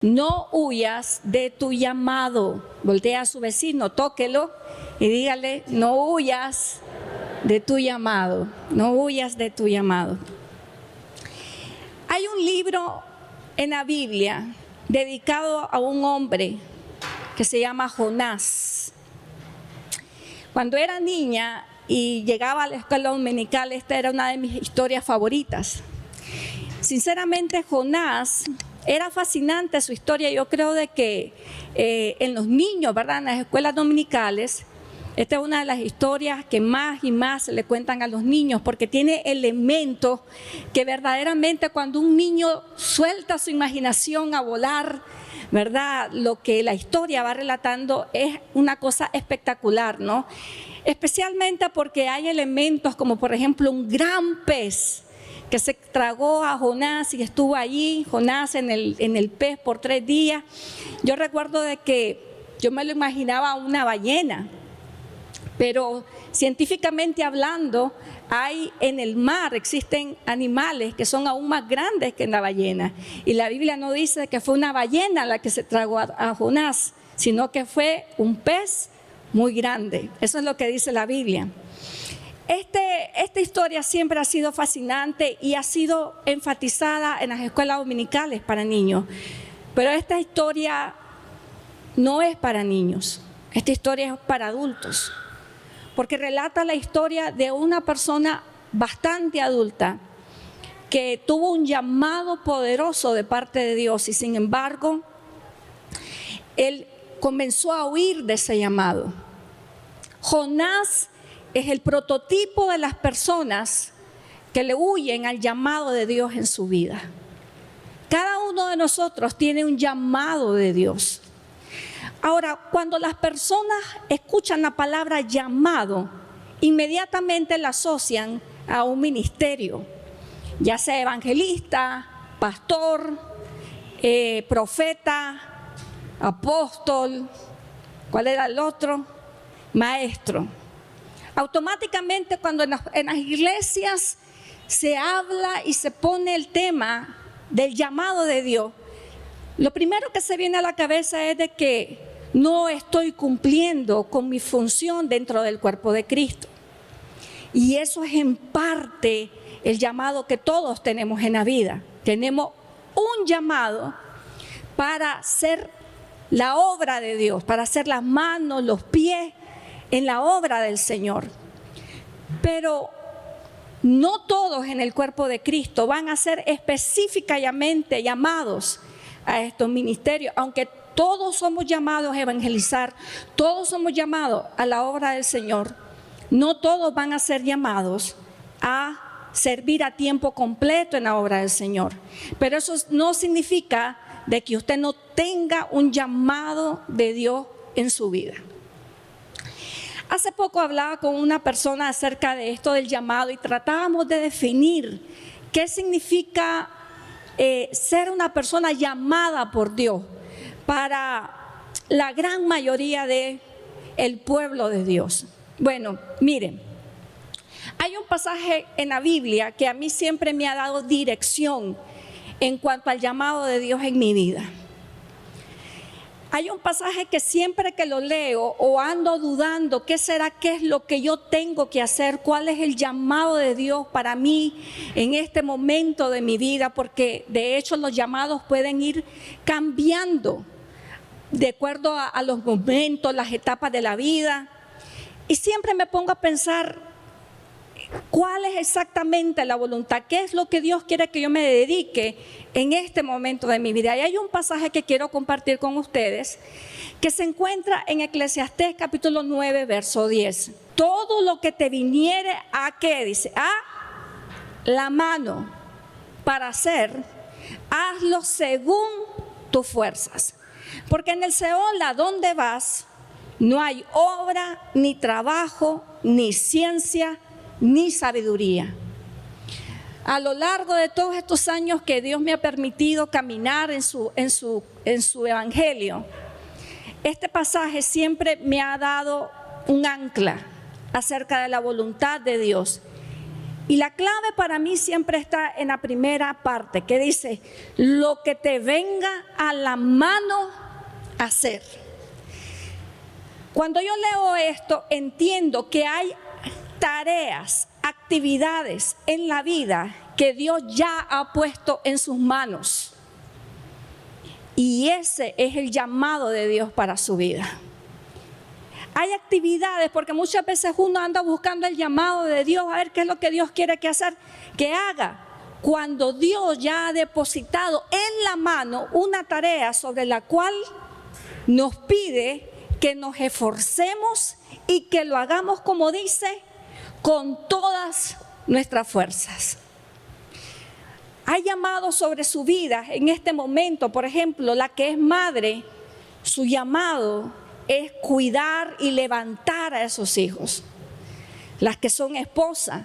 No huyas de tu llamado. Voltea a su vecino, tóquelo y dígale, no huyas de tu llamado. No huyas de tu llamado. Hay un libro en la Biblia dedicado a un hombre que se llama Jonás. Cuando era niña y llegaba a la escuela dominical, esta era una de mis historias favoritas. Sinceramente, Jonás, era fascinante su historia. Yo creo de que en los niños, ¿verdad?, en las escuelas dominicales, esta es una de las historias que más y más se le cuentan a los niños, porque tiene elementos que verdaderamente cuando un niño suelta su imaginación a volar, ¿verdad?, lo que la historia va relatando es una cosa espectacular, ¿no? Especialmente porque hay elementos como, por ejemplo, un gran pez que se tragó a Jonás y estuvo allí, Jonás en el pez por 3 días. Yo recuerdo de que yo me lo imaginaba una ballena, pero científicamente hablando, hay en el mar, existen animales que son aún más grandes que la ballena. Y la Biblia no dice que fue una ballena la que se tragó a Jonás, sino que fue un pez muy grande. Eso es lo que dice la Biblia. Esta historia siempre ha sido fascinante y ha sido enfatizada en las escuelas dominicales para niños. Pero esta historia no es para niños, esta historia es para adultos. Porque relata la historia de una persona bastante adulta que tuvo un llamado poderoso de parte de Dios y sin embargo, él comenzó a huir de ese llamado. Jonás es el prototipo de las personas que le huyen al llamado de Dios en su vida. Cada uno de nosotros tiene un llamado de Dios. Ahora, cuando las personas escuchan la palabra llamado, inmediatamente la asocian a un ministerio, ya sea evangelista, pastor, profeta, apóstol, ¿cuál era el otro? Maestro. Automáticamente cuando en las iglesias se habla y se pone el tema del llamado de Dios, lo primero que se viene a la cabeza es de que no estoy cumpliendo con mi función dentro del cuerpo de Cristo. Y eso es en parte el llamado que todos tenemos en la vida. Tenemos un llamado para hacer la obra de Dios, para hacer las manos, los pies en la obra del Señor. Pero no todos en el cuerpo de Cristo van a ser específicamente llamados a estos ministerios, aunque todos somos llamados a evangelizar, todos somos llamados a la obra del Señor. No todos van a ser llamados a servir a tiempo completo en la obra del Señor. Pero eso no significa de que usted no tenga un llamado de Dios en su vida. Hace poco hablaba con una persona acerca de esto del llamado y tratábamos de definir qué significa ser una persona llamada por Dios para la gran mayoría del pueblo de Dios. Bueno, miren, hay un pasaje en la Biblia que a mí siempre me ha dado dirección en cuanto al llamado de Dios en mi vida. Hay un pasaje que siempre que lo leo o ando dudando, ¿qué será? ¿Qué es lo que yo tengo que hacer? ¿Cuál es el llamado de Dios para mí en este momento de mi vida? Porque de hecho los llamados pueden ir cambiando de acuerdo a los momentos, las etapas de la vida. Y siempre me pongo a pensar, ¿cuál es exactamente la voluntad? ¿Qué es lo que Dios quiere que yo me dedique en este momento de mi vida? Y hay un pasaje que quiero compartir con ustedes que se encuentra en Eclesiastés capítulo 9, verso 10. Todo lo que te viniere a ¿qué? Dice, a la mano para hacer, hazlo según tus fuerzas. Porque en el Seol, ¿a dónde vas? No hay obra, ni trabajo, ni ciencia, ni sabiduría. A lo largo de todos estos años que Dios me ha permitido caminar en su evangelio, este pasaje siempre me ha dado un ancla acerca de la voluntad de Dios. Y la clave para mí siempre está en la primera parte, que dice, lo que te venga a la mano hacer. Cuando yo leo esto, entiendo que hay tareas, actividades en la vida que Dios ya ha puesto en sus manos. Y ese es el llamado de Dios para su vida. Hay actividades, porque muchas veces uno anda buscando el llamado de Dios, a ver qué es lo que Dios quiere que haga. Cuando Dios ya ha depositado en la mano una tarea sobre la cual nos pide que nos esforcemos y que lo hagamos, como dice, con todas nuestras fuerzas. Hay llamados sobre su vida en este momento. Por ejemplo, la que es madre, su llamado es cuidar y levantar a esos hijos. Las que son esposas,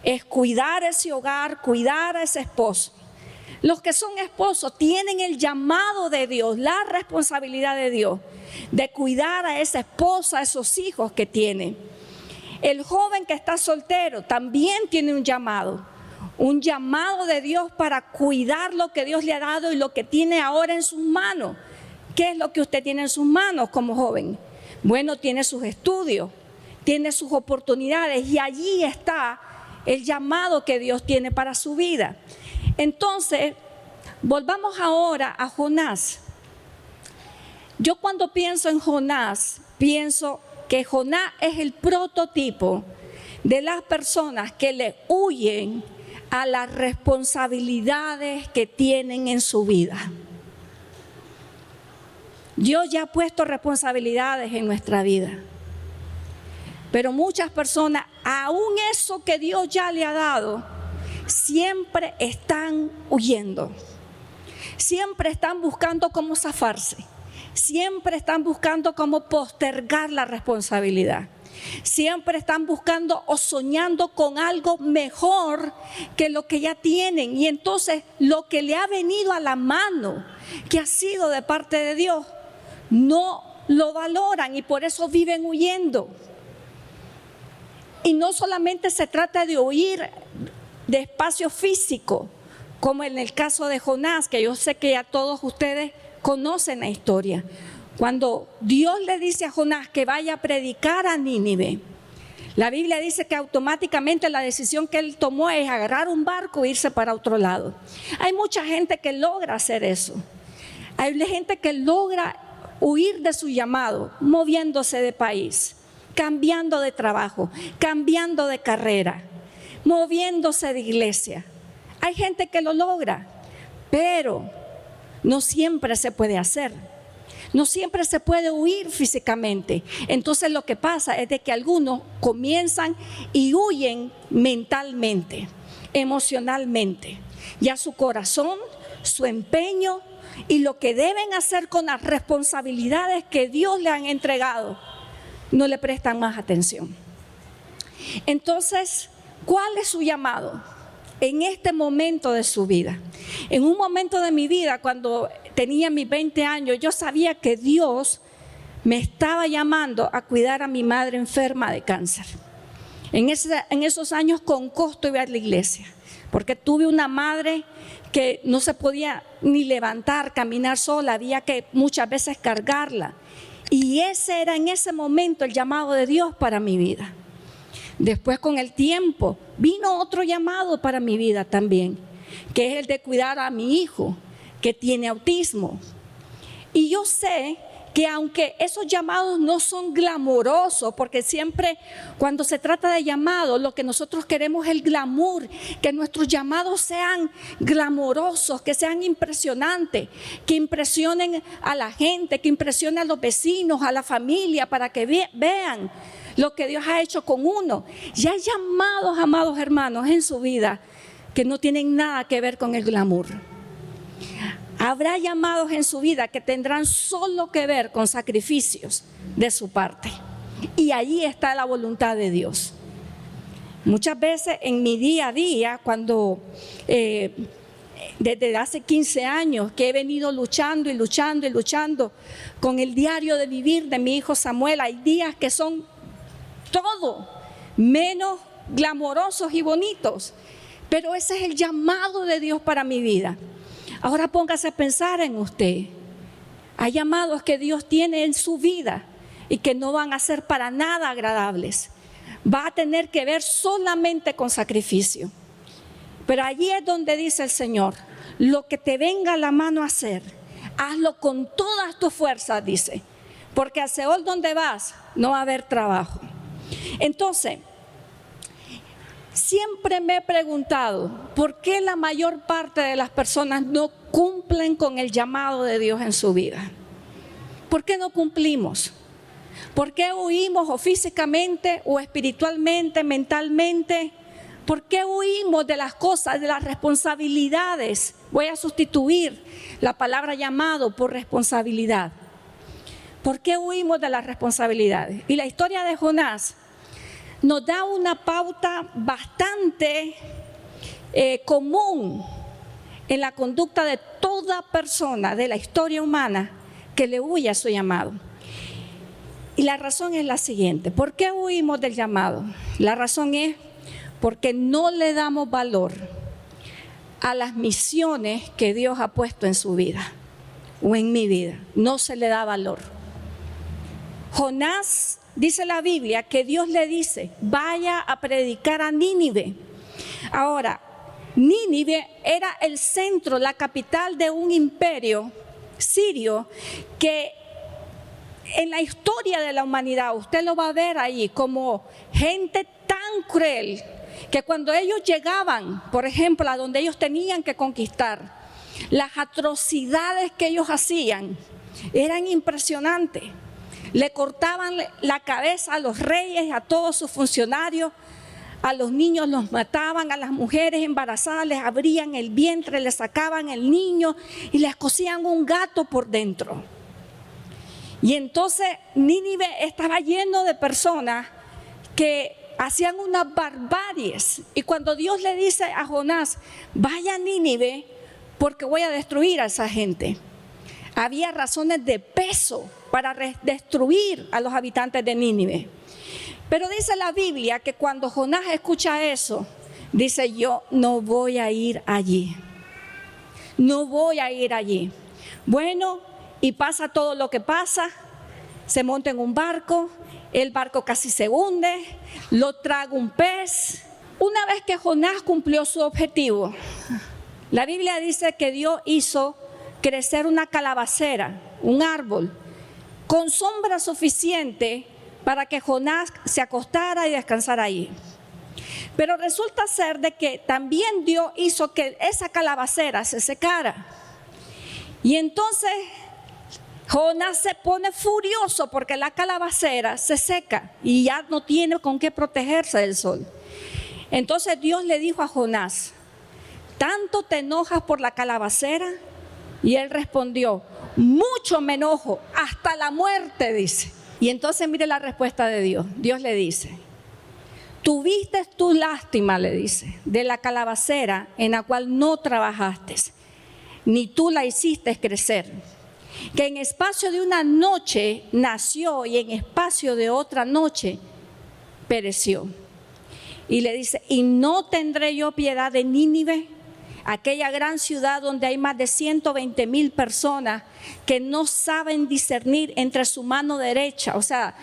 es cuidar ese hogar, cuidar a ese esposo. Los que son esposos tienen el llamado de Dios, la responsabilidad de Dios, de cuidar a esa esposa, a esos hijos que tiene. El joven que está soltero también tiene un llamado de Dios para cuidar lo que Dios le ha dado y lo que tiene ahora en sus manos. ¿Qué es lo que usted tiene en sus manos como joven? Bueno, tiene sus estudios, tiene sus oportunidades y allí está el llamado que Dios tiene para su vida. Entonces, volvamos ahora a Jonás. Yo cuando pienso en Jonás, pienso que Jonás es el prototipo de las personas que le huyen a las responsabilidades que tienen en su vida. Dios ya ha puesto responsabilidades en nuestra vida, pero muchas personas, aún eso que Dios ya le ha dado, siempre están huyendo, siempre están buscando cómo zafarse, siempre están buscando cómo postergar la responsabilidad, siempre están buscando o soñando con algo mejor que lo que ya tienen, y entonces lo que le ha venido a la mano, que ha sido de parte de Dios, no lo valoran y por eso viven huyendo. Y no solamente se trata de huir de espacio físico, como en el caso de Jonás, que yo sé que ya todos ustedes conocen la historia. Cuando Dios le dice a Jonás que vaya a predicar a Nínive, la Biblia dice que automáticamente la decisión que él tomó es agarrar un barco e irse para otro lado. Hay mucha gente que logra hacer eso. Hay gente que logra huir de su llamado, moviéndose de país, cambiando de trabajo, cambiando de carrera, moviéndose de iglesia. Hay gente que lo logra, pero no siempre se puede hacer. No siempre se puede huir físicamente. Entonces lo que pasa es de que algunos comienzan y huyen mentalmente, emocionalmente. Ya su corazón, su empeño y lo que deben hacer con las responsabilidades que Dios le han entregado, no le prestan más atención. Entonces, ¿cuál es su llamado en este momento de su vida? En un momento de mi vida, cuando tenía mis 20 años, yo sabía que Dios me estaba llamando a cuidar a mi madre enferma de cáncer. En esos años con costo iba a la iglesia, porque tuve una madre que no se podía ni levantar, caminar sola, había que muchas veces cargarla. Y ese era en ese momento el llamado de Dios para mi vida. Después, con el tiempo, vino otro llamado para mi vida también, que es el de cuidar a mi hijo, que tiene autismo. Y yo sé que aunque esos llamados no son glamorosos, porque siempre cuando se trata de llamados, lo que nosotros queremos es el glamour, que nuestros llamados sean glamorosos, que sean impresionantes, que impresionen a la gente, que impresionen a los vecinos, a la familia, para que vean lo que Dios ha hecho con uno. Y hay llamados, amados hermanos, en su vida que no tienen nada que ver con el glamour. Habrá llamados en su vida que tendrán solo que ver con sacrificios de su parte. Y allí está la voluntad de Dios. Muchas veces en mi día a día, cuando desde hace 15 años que he venido luchando y luchando y luchando con el diario de vivir de mi hijo Samuel, hay días que son todo menos glamorosos y bonitos, pero ese es el llamado de Dios para mi vida. Ahora póngase a pensar en usted. Hay llamados que Dios tiene en su vida y que no van a ser para nada agradables. Va a tener que ver solamente con sacrificio. Pero allí es donde dice el Señor, lo que te venga a la mano a hacer, hazlo con todas tus fuerzas, dice, porque al Seol donde vas no va a haber trabajo. Entonces, siempre me he preguntado, ¿por qué la mayor parte de las personas no cumplen con el llamado de Dios en su vida? ¿Por qué no cumplimos? ¿Por qué huimos o físicamente o espiritualmente, mentalmente? ¿Por qué huimos de las cosas, de las responsabilidades? Voy a sustituir la palabra llamado por responsabilidad. ¿Por qué huimos de las responsabilidades? Y la historia de Jonás nos da una pauta bastante común en la conducta de toda persona de la historia humana que le huye a su llamado. Y la razón es la siguiente. ¿Por qué huimos del llamado? La razón es porque no le damos valor a las misiones que Dios ha puesto en su vida o en mi vida. No se le da valor. Jonás, dice la Biblia, que Dios le dice, vaya a predicar a Nínive. Ahora, Nínive era el centro, la capital de un imperio sirio que en la historia de la humanidad, usted lo va a ver ahí como gente tan cruel, que cuando ellos llegaban, por ejemplo, a donde ellos tenían que conquistar, las atrocidades que ellos hacían eran impresionantes. Le cortaban la cabeza a los reyes, a todos sus funcionarios, a los niños los mataban, a las mujeres embarazadas les abrían el vientre, les sacaban el niño y les cosían un gato por dentro. Y entonces Nínive estaba lleno de personas que hacían unas barbaries. Y cuando Dios le dice a Jonás, vaya a Nínive porque voy a destruir a esa gente, había razones de peso para destruir a los habitantes de Nínive. Pero dice la Biblia que cuando Jonás escucha eso, dice, yo no voy a ir allí. No voy a ir allí. Bueno, y pasa todo lo que pasa. Se monta en un barco, el barco casi se hunde, lo traga un pez. Una vez que Jonás cumplió su objetivo, la Biblia dice que Dios hizo crecer una calabacera, un árbol, con sombra suficiente para que Jonás se acostara y descansara ahí. Pero resulta ser de que también Dios hizo que esa calabacera se secara. Y entonces Jonás se pone furioso porque la calabacera se seca y ya no tiene con qué protegerse del sol. Entonces Dios le dijo a Jonás, ¿tanto te enojas por la calabacera? Y él respondió, mucho me enojo, hasta la muerte, dice. Y entonces mire la respuesta de Dios. Dios le dice, tuviste tu lástima, le dice, de la calabacera en la cual no trabajaste, ni tú la hiciste crecer, que en espacio de una noche nació y en espacio de otra noche pereció. Y le dice, ¿y no tendré yo piedad de Nínive? Aquella gran ciudad donde hay más de 120,000 personas que no saben discernir entre su mano derecha. O sea,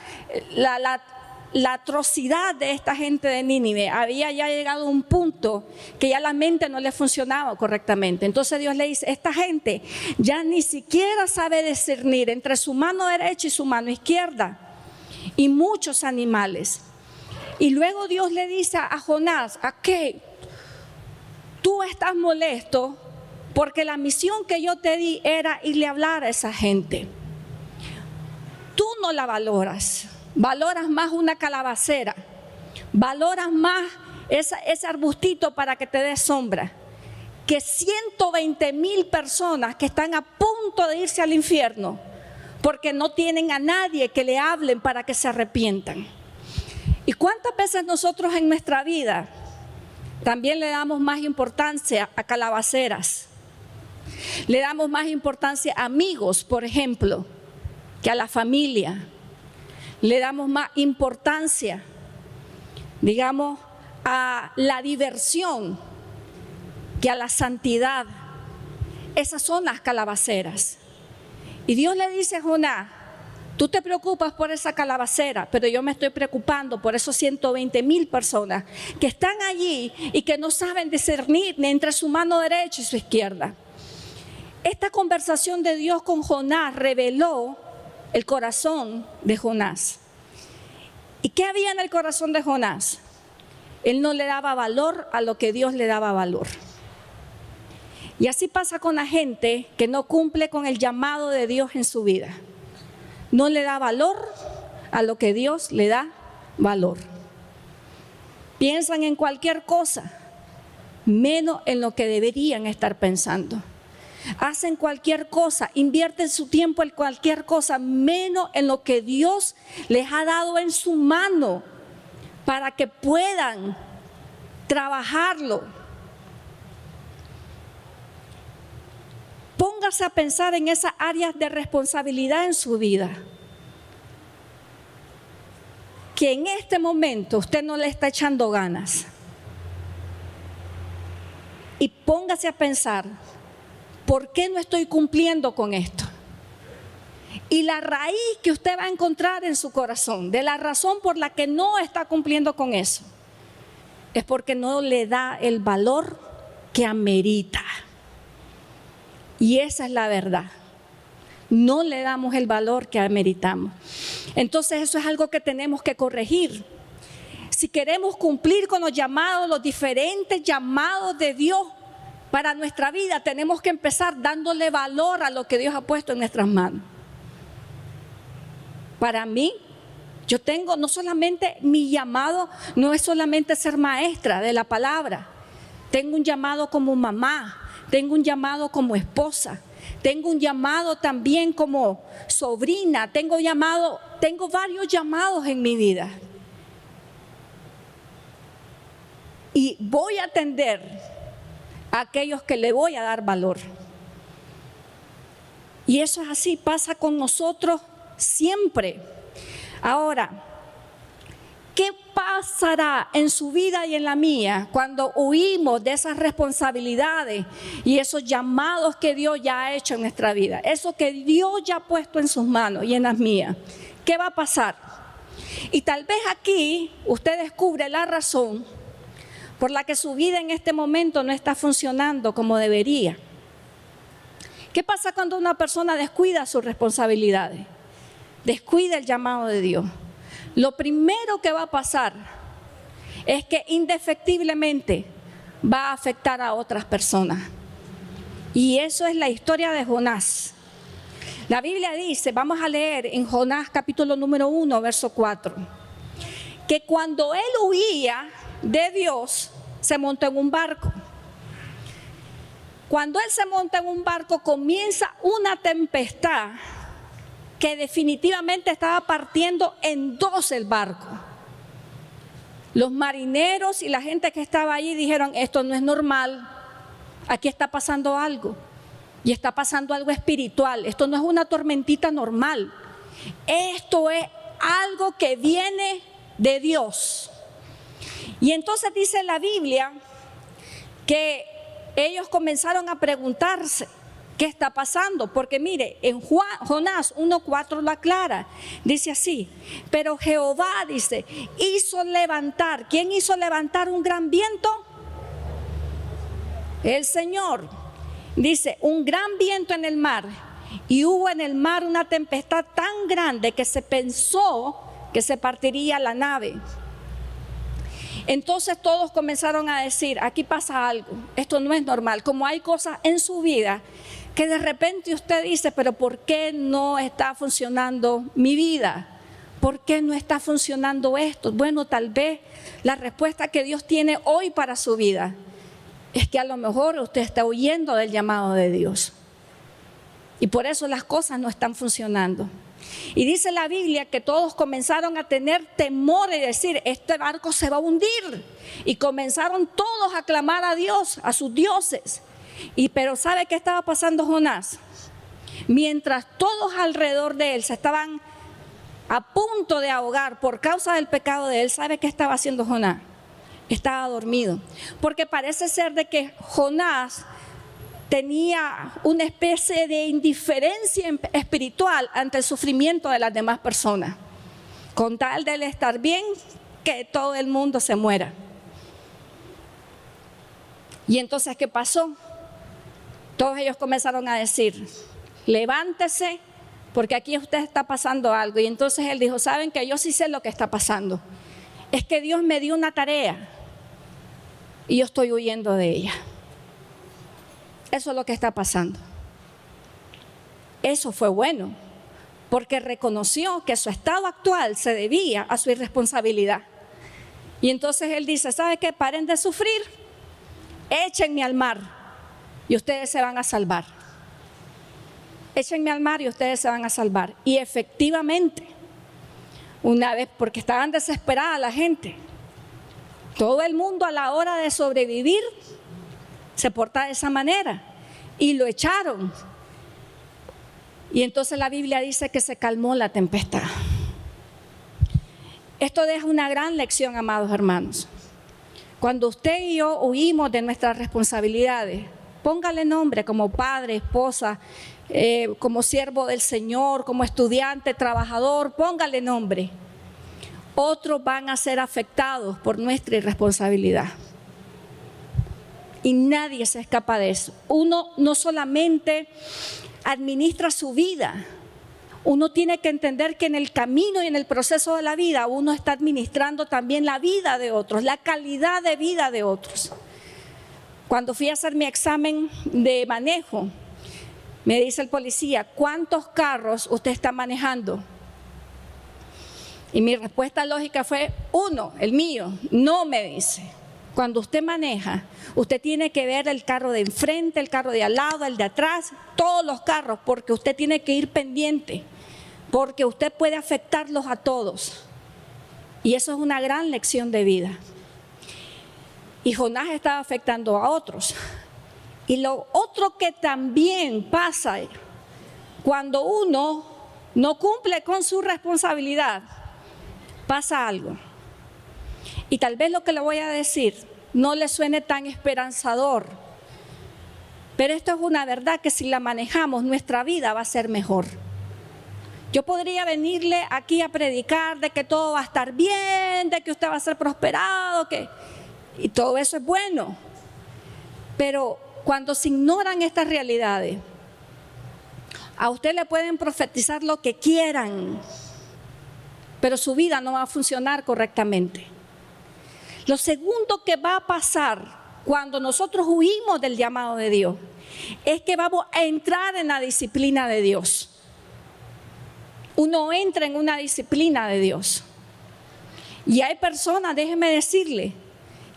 la atrocidad de esta gente de Nínive había ya llegado a un punto que ya la mente no le funcionaba correctamente. Entonces Dios le dice, esta gente ya ni siquiera sabe discernir entre su mano derecha y su mano izquierda, y muchos animales. Y luego Dios le dice a Jonás, ¿a qué? Tú estás molesto porque la misión que yo te di era irle a hablar a esa gente. Tú no la valoras, valoras más una calabacera, valoras más ese arbustito para que te dé sombra, que 120,000 personas que están a punto de irse al infierno porque no tienen a nadie que le hablen para que se arrepientan. ¿Y cuántas veces nosotros en nuestra vida también le damos más importancia a calabaceras? Le damos más importancia a amigos, por ejemplo, que a la familia. Le damos más importancia, digamos, a la diversión que a la santidad. Esas son las calabaceras. Y Dios le dice a Jonás: tú te preocupas por esa calabacera, pero yo me estoy preocupando por esos 120,000 personas que están allí y que no saben discernir ni entre su mano derecha y su izquierda. Esta conversación de Dios con Jonás reveló el corazón de Jonás. ¿Y qué había en el corazón de Jonás? Él no le daba valor a lo que Dios le daba valor. Y así pasa con la gente que no cumple con el llamado de Dios en su vida. No le da valor a lo que Dios le da valor. Piensan en cualquier cosa, menos en lo que deberían estar pensando. Hacen cualquier cosa, invierten su tiempo en cualquier cosa, menos en lo que Dios les ha dado en su mano para que puedan trabajarlo. Póngase a pensar en esas áreas de responsabilidad en su vida, que en este momento usted no le está echando ganas. Y póngase a pensar: ¿por qué no estoy cumpliendo con esto? Y la raíz que usted va a encontrar en su corazón, de la razón por la que no está cumpliendo con eso, es porque no le da el valor que amerita. Y esa es la verdad. No le damos el valor que ameritamos. Entonces eso es algo que tenemos que corregir. Si queremos cumplir con los llamados, los diferentes llamados de Dios para nuestra vida, tenemos que empezar dándole valor a lo que Dios ha puesto en nuestras manos. Para mí, yo tengo no solamente mi llamado, no es solamente ser maestra de la palabra. Tengo un llamado como mamá, tengo un llamado como esposa, tengo un llamado también como sobrina, tengo varios llamados en mi vida. Y voy a atender a aquellos que le voy a dar valor. Y eso es así, pasa con nosotros siempre. Ahora, ¿qué pasará en su vida y en la mía cuando huimos de esas responsabilidades y esos llamados que Dios ya ha hecho en nuestra vida? Eso que Dios ya ha puesto en sus manos y en las mías. ¿Qué va a pasar? Y tal vez aquí usted descubre la razón por la que su vida en este momento no está funcionando como debería. ¿Qué pasa cuando una persona descuida sus responsabilidades? Descuida el llamado de Dios. Lo primero que va a pasar es que indefectiblemente va a afectar a otras personas. Y eso es la historia de Jonás. La Biblia dice, vamos a leer en Jonás capítulo número 1, verso 4, que cuando él huía de Dios, se montó en un barco. Cuando él se monta en un barco, comienza una tempestad que definitivamente estaba partiendo en dos el barco. Los marineros y la gente que estaba allí dijeron: esto no es normal, aquí está pasando algo, y está pasando algo espiritual, esto no es una tormentita normal, esto es algo que viene de Dios. Y entonces dice la Biblia que ellos comenzaron a preguntarse: ¿qué está pasando? Porque mire, en Jonás 1:4 lo aclara. Dice así: pero Jehová, dice, hizo levantar. ¿Quién hizo levantar un gran viento? El Señor. Dice, un gran viento en el mar. Y hubo en el mar una tempestad tan grande que se pensó que se partiría la nave. Entonces todos comenzaron a decir: aquí pasa algo, esto no es normal. Como hay cosas en su vida que de repente usted dice: pero ¿por qué no está funcionando mi vida? ¿Por qué no está funcionando esto? Bueno, tal vez la respuesta que Dios tiene hoy para su vida es que a lo mejor usted está huyendo del llamado de Dios. Y por eso las cosas no están funcionando. Y dice la Biblia que todos comenzaron a tener temor y decir: este barco se va a hundir. Y comenzaron todos a clamar a Dios, a sus dioses. Pero ¿sabe qué estaba pasando Jonás? Mientras todos alrededor de él se estaban a punto de ahogar por causa del pecado de él, ¿sabe qué estaba haciendo Jonás? estaba dormido. Porque parece ser de que Jonás tenía una especie de indiferencia espiritual ante el sufrimiento de las demás personas. Con tal de él estar bien, que todo el mundo se muera. Y entonces, ¿qué pasó? Todos ellos comenzaron a decir: levántese, porque aquí usted está pasando algo. Y entonces él dijo: ¿saben que yo sí sé lo que está pasando? Es que Dios me dio una tarea y yo estoy huyendo de ella. Eso es lo que está pasando. Eso fue bueno, porque reconoció que su estado actual se debía a su irresponsabilidad. Y entonces él dice: ¿sabe qué? Paren de sufrir, échenme al mar y ustedes se van a salvar. Échenme al mar y ustedes se van a salvar. Y efectivamente, una vez, porque estaban desesperada la gente, todo el mundo a la hora de sobrevivir se porta de esa manera, y lo echaron. Y entonces la Biblia dice que se calmó la tempestad. Esto deja una gran lección, amados hermanos. Cuando usted y yo huimos de nuestras responsabilidades, póngale nombre, como padre, esposa, como siervo del Señor, como estudiante, trabajador, póngale nombre. Otros van a ser afectados por nuestra irresponsabilidad. Y nadie se escapa de eso. Uno no solamente administra su vida, uno tiene que entender que en el camino y en el proceso de la vida uno está administrando también la vida de otros, la calidad de vida de otros. Cuando fui a hacer mi examen de manejo, me dice el policía: ¿cuántos carros usted está manejando? Y mi respuesta lógica fue: 1, el mío. No, me dice. Cuando usted maneja, usted tiene que ver el carro de enfrente, el carro de al lado, el de atrás, todos los carros, porque usted tiene que ir pendiente, porque usted puede afectarlos a todos. Y eso es una gran lección de vida. Y Jonás estaba afectando a otros. Y lo otro que también pasa cuando uno no cumple con su responsabilidad, pasa algo. Y tal vez lo que le voy a decir no le suene tan esperanzador, pero esto es una verdad que si la manejamos, nuestra vida va a ser mejor. Yo podría venirle aquí a predicar de que todo va a estar bien, de que usted va a ser prosperado, y todo eso es bueno. Pero cuando se ignoran estas realidades, a usted le pueden profetizar lo que quieran, pero su vida no va a funcionar correctamente. Lo segundo que va a pasar cuando nosotros huimos del llamado de Dios es que vamos a entrar en la disciplina de Dios. Uno entra en una disciplina de Dios. Y hay personas, déjeme decirle,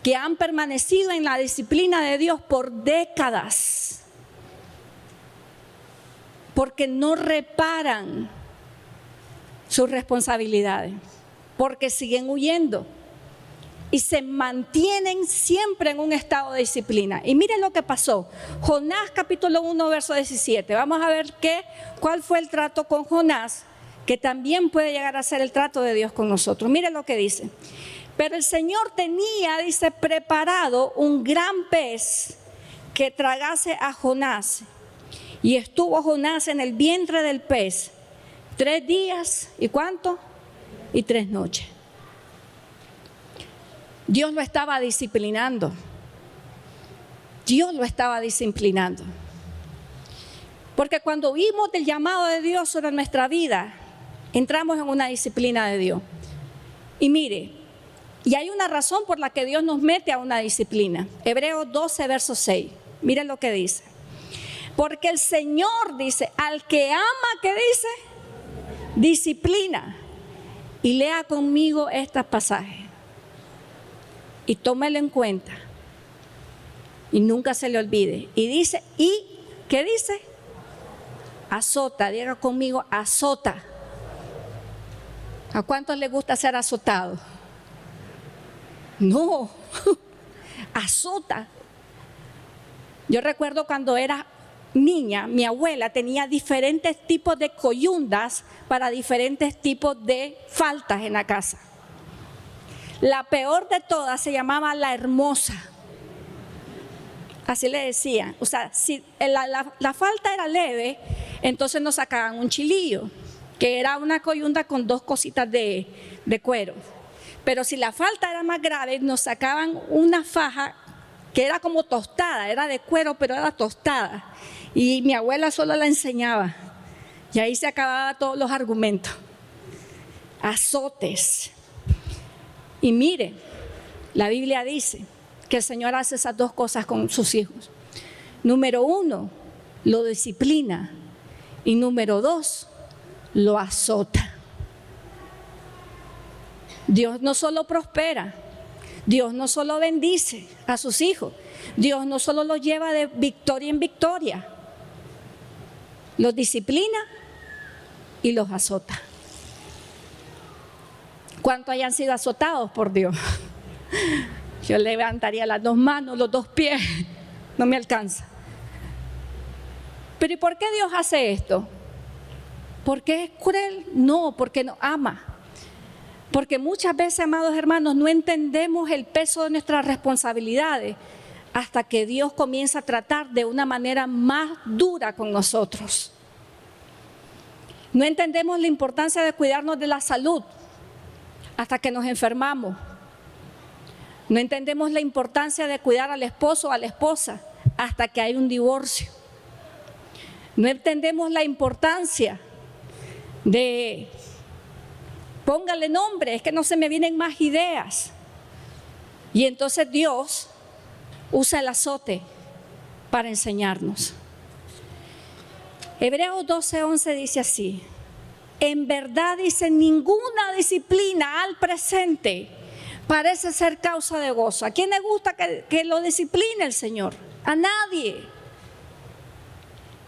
que han permanecido en la disciplina de Dios por décadas, porque no reparan sus responsabilidades, porque siguen huyendo y se mantienen siempre en un estado de disciplina. Y miren lo que pasó. Jonás capítulo 1 verso 17. Vamos a ver cuál fue el trato con Jonás, que también puede llegar a ser el trato de Dios con nosotros. Miren lo que dice. Pero el Señor tenía, dice, preparado un gran pez que tragase a Jonás. Y estuvo Jonás en el vientre del pez 3 días, ¿y cuánto? Y 3 noches. Dios lo estaba disciplinando. Dios lo estaba disciplinando. Porque cuando huimos del llamado de Dios sobre nuestra vida, entramos en una disciplina de Dios. Y mire, y hay una razón por la que Dios nos mete a una disciplina. Hebreos 12, verso 6. Miren lo que dice. Porque el Señor dice, al que ama, ¿qué dice? Disciplina. Y lea conmigo este pasaje. Y tómelo en cuenta. Y nunca se le olvide. Y dice, ¿y qué dice? Azota, diga conmigo, azota. ¿A cuántos les gusta ser azotado? No, azota. Yo recuerdo cuando era niña, mi abuela tenía diferentes tipos de coyundas para diferentes tipos de faltas en la casa. La peor de todas se llamaba la hermosa. Así le decían. O sea, si la falta era leve, entonces nos sacaban un chilillo, que era una coyunda con 2 cositas de cuero. Pero si la falta era más grave, nos sacaban una faja que era como tostada, era de cuero, pero era tostada. Y mi abuela solo la enseñaba. Y ahí se acababan todos los argumentos. Azotes. Y mire, la Biblia dice que el Señor hace esas 2 cosas con sus hijos. Número 1, lo disciplina. Y número 2, lo azota. Dios no solo prospera, Dios no solo bendice a sus hijos, Dios no solo los lleva de victoria en victoria, los disciplina y los azota. ¿Cuántos hayan sido azotados por Dios? Yo levantaría las 2 manos, los 2 pies, no me alcanza. Pero ¿y por qué Dios hace esto? ¿Porque es cruel? No, porque nos ama. Porque muchas veces, amados hermanos, no entendemos el peso de nuestras responsabilidades hasta que Dios comienza a tratar de una manera más dura con nosotros. No entendemos la importancia de cuidarnos de la salud hasta que nos enfermamos. No entendemos la importancia de cuidar al esposo o a la esposa hasta que hay un divorcio. No entendemos la importancia de, póngale nombre, es que no se me vienen más ideas. Y entonces Dios usa el azote para enseñarnos. Hebreos 12:11 dice así: en verdad, dice, ninguna disciplina al presente parece ser causa de gozo. ¿A quién le gusta que lo discipline el Señor? A nadie.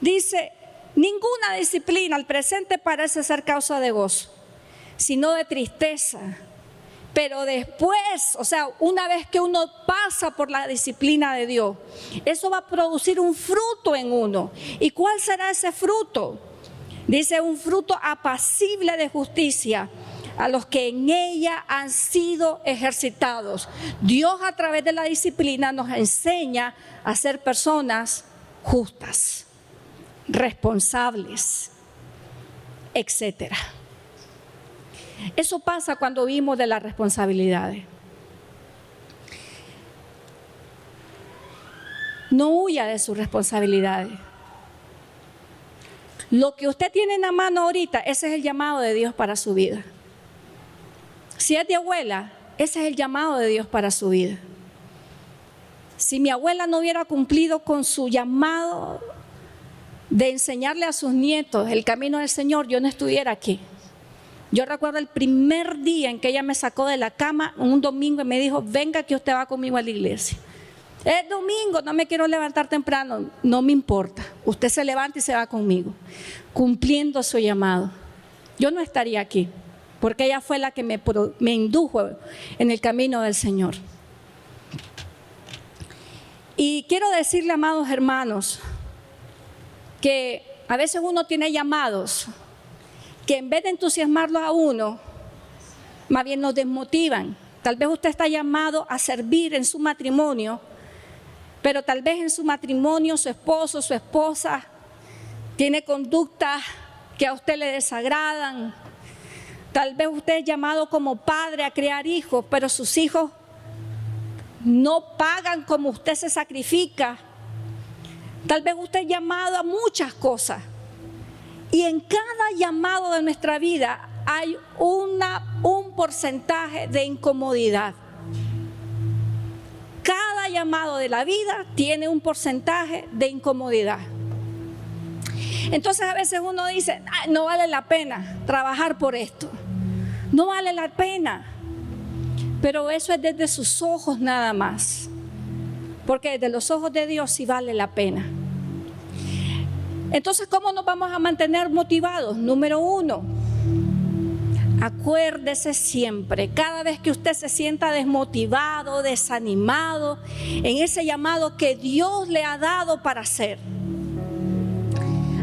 Dice, ninguna disciplina al presente parece ser causa de gozo, sino de tristeza. Pero después, o sea, una vez que uno pasa por la disciplina de Dios, eso va a producir un fruto en uno. ¿Y cuál será ese fruto? Dice, un fruto apacible de justicia a los que en ella han sido ejercitados. Dios a través de la disciplina nos enseña a ser personas justas, responsables, etcétera. Eso pasa cuando vivimos de las responsabilidades. No huya de sus responsabilidades. Lo que usted tiene en la mano ahorita, ese es el llamado de Dios para su vida. Si es de abuela, ese es el llamado de Dios para su vida. Si mi abuela no hubiera cumplido con su llamado de enseñarle a sus nietos el camino del Señor, yo no estuviera aquí. Yo recuerdo el primer día en que ella me sacó de la cama, un domingo, y me dijo, venga que usted va conmigo a la iglesia. Es domingo, no me quiero levantar temprano, no me importa. Usted se levanta y se va conmigo, cumpliendo su llamado. Yo no estaría aquí, porque ella fue la que me indujo en el camino del Señor. Y quiero decirle, amados hermanos, que a veces uno tiene llamados que en vez de entusiasmarlos a uno, más bien nos desmotivan. Tal vez usted está llamado a servir en su matrimonio, pero tal vez en su matrimonio su esposo, su esposa tiene conductas que a usted le desagradan. Tal vez usted es llamado como padre a criar hijos, pero sus hijos no pagan como usted se sacrifica. Tal vez usted es llamado a muchas cosas. Y en cada llamado de nuestra vida hay un porcentaje de incomodidad. Cada llamado de la vida tiene un porcentaje de incomodidad. Entonces a veces uno dice, no vale la pena trabajar por esto. No vale la pena. Pero eso es desde sus ojos nada más. Porque desde los ojos de Dios sí vale la pena. Entonces, ¿cómo nos vamos a mantener motivados? Número 1, acuérdese siempre, cada vez que usted se sienta desmotivado, desanimado, en ese llamado que Dios le ha dado para hacer.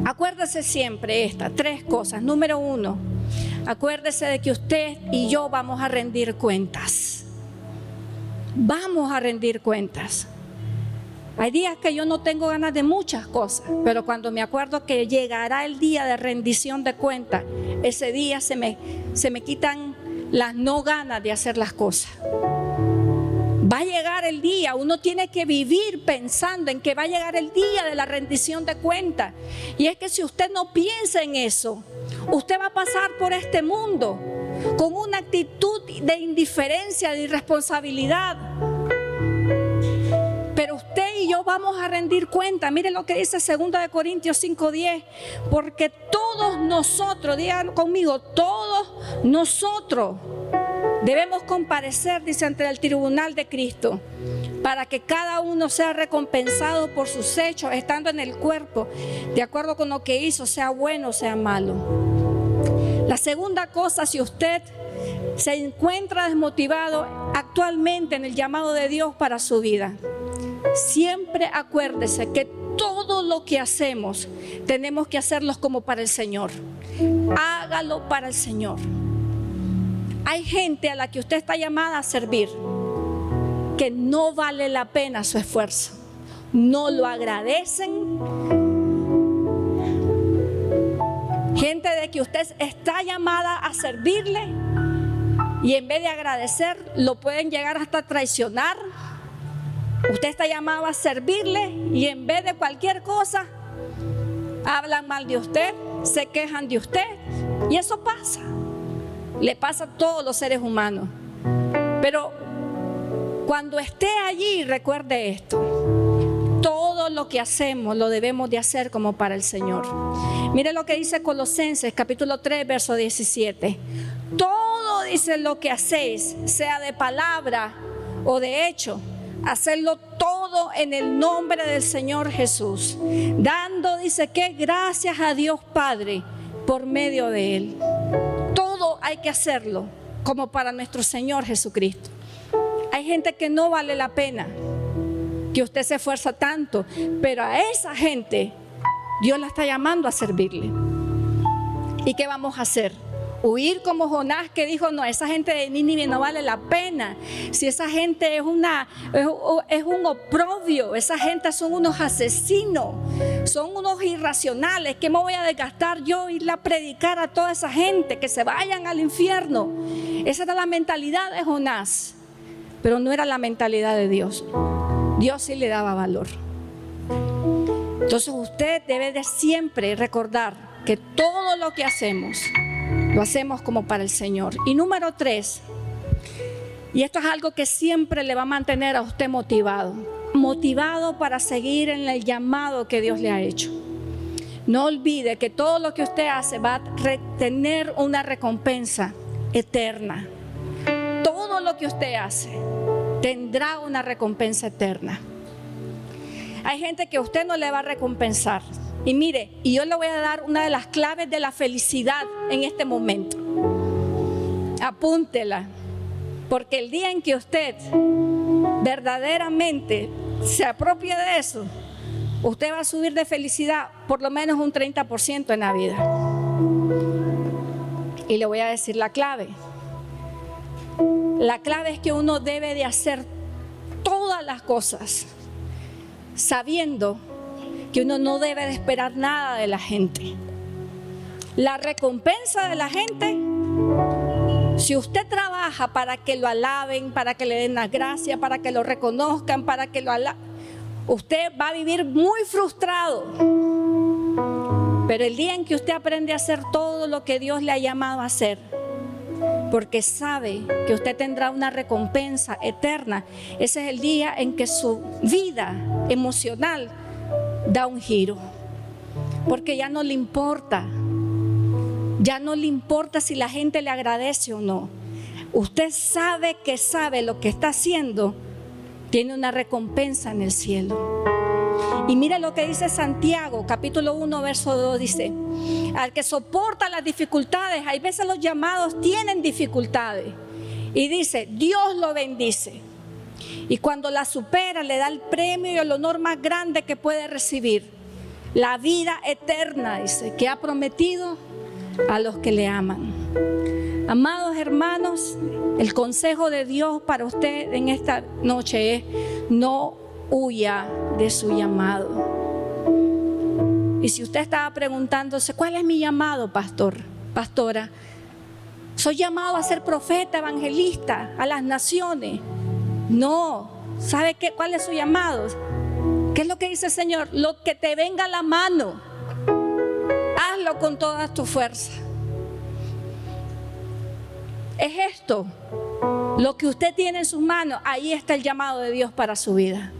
Acuérdese siempre estas 3 cosas. Número 1, acuérdese de que usted y yo vamos a rendir cuentas. vamos a rendir cuentas. Hay días que yo no tengo ganas de muchas cosas, pero cuando me acuerdo que llegará el día de rendición de cuentas, ese día se me quitan las no ganas de hacer las cosas. Va a llegar el día, uno tiene que vivir pensando en que va a llegar el día de la rendición de cuentas. Y es que si usted no piensa en eso, usted va a pasar por este mundo con una actitud de indiferencia, de irresponsabilidad. Pero usted y yo vamos a rendir cuenta. Mire lo que dice 2 Corintios 5:10. Porque todos nosotros, digan conmigo, todos nosotros debemos comparecer, dice, ante el tribunal de Cristo, para que cada uno sea recompensado por sus hechos, estando en el cuerpo, de acuerdo con lo que hizo, sea bueno o sea malo. La segunda cosa, si usted se encuentra desmotivado actualmente en el llamado de Dios para su vida, siempre acuérdese que todo lo que hacemos tenemos que hacerlo como para el Señor. Hágalo para el Señor. Hay gente a la que usted está llamada a servir que no vale la pena su esfuerzo. No lo agradecen. Gente de que usted está llamada a servirle y en vez de agradecer lo pueden llegar hasta traicionar. Usted está llamado a servirle y en vez de cualquier cosa hablan mal de usted, se quejan de usted, y eso pasa. Le pasa a todos los seres humanos. Pero cuando esté allí, recuerde esto: todo lo que hacemos lo debemos de hacer como para el Señor. Mire lo que dice Colosenses capítulo 3 verso 17. Todo, dice, lo que hacéis, sea de palabra o de hecho, hacerlo todo en el nombre del Señor Jesús, dando, dice, que gracias a Dios Padre por medio de Él. Todo hay que hacerlo como para nuestro Señor Jesucristo. Hay gente que no vale la pena, que usted se esfuerza tanto, pero a esa gente Dios la está llamando a servirle. ¿Y qué vamos a hacer? Huir como Jonás, que dijo: no, esa gente de Nínive no vale la pena. Si esa gente es un oprobio, esa gente son unos asesinos, son unos irracionales. ¿Qué me voy a desgastar yo irle a predicar a toda esa gente? Que se vayan al infierno. Esa era la mentalidad de Jonás, pero no era la mentalidad de Dios. Dios sí le daba valor. Entonces usted debe de siempre recordar que todo lo que hacemos lo hacemos como para el Señor. Y número 3, y esto es algo que siempre le va a mantener a usted motivado para seguir en el llamado que Dios le ha hecho. No olvide que todo lo que usted hace va a tener una recompensa eterna. Todo lo que usted hace tendrá una recompensa eterna. Hay gente que usted no le va a recompensar. Y mire, y yo le voy a dar una de las claves de la felicidad en este momento. Apúntela, porque el día en que usted verdaderamente se apropie de eso, usted va a subir de felicidad por lo menos un 30% en la vida. Y le voy a decir la clave. La clave es que uno debe de hacer todas las cosas sabiendo que uno no debe de esperar nada de la gente. La recompensa de la gente, si usted trabaja para que lo alaben, para que le den las gracias, para que lo reconozcan, para que lo alaben, usted va a vivir muy frustrado. Pero el día en que usted aprende a hacer todo lo que Dios le ha llamado a hacer, porque sabe que usted tendrá una recompensa eterna, ese es el día en que su vida emocional da un giro, porque ya no le importa si la gente le agradece o no. Usted sabe que sabe lo que está haciendo, tiene una recompensa en el cielo. Y mire lo que dice Santiago, capítulo 1, verso 2, dice: al que soporta las dificultades, hay veces los llamados tienen dificultades, y dice, Dios lo bendice. Y cuando la supera, le da el premio y el honor más grande que puede recibir: la vida eterna, dice, que ha prometido a los que le aman. Amados hermanos, el consejo de Dios para usted en esta noche es: no huya de su llamado. Y si usted estaba preguntándose, ¿cuál es mi llamado, pastora? Soy llamado a ser profeta, evangelista, a las naciones. No, ¿sabe qué? ¿Cuál es su llamado? ¿Qué es lo que dice el Señor? Lo que te venga a la mano, hazlo con toda tu fuerza. Es esto, lo que usted tiene en sus manos, ahí está el llamado de Dios para su vida.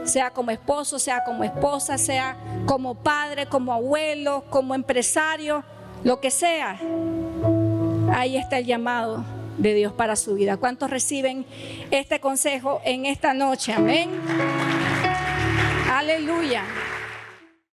Sea como esposo, sea como esposa, sea como padre, como abuelo, como empresario, lo que sea. Ahí está el llamado de Dios para su vida. ¿Cuántos reciben este consejo en esta noche? Amén. Aleluya.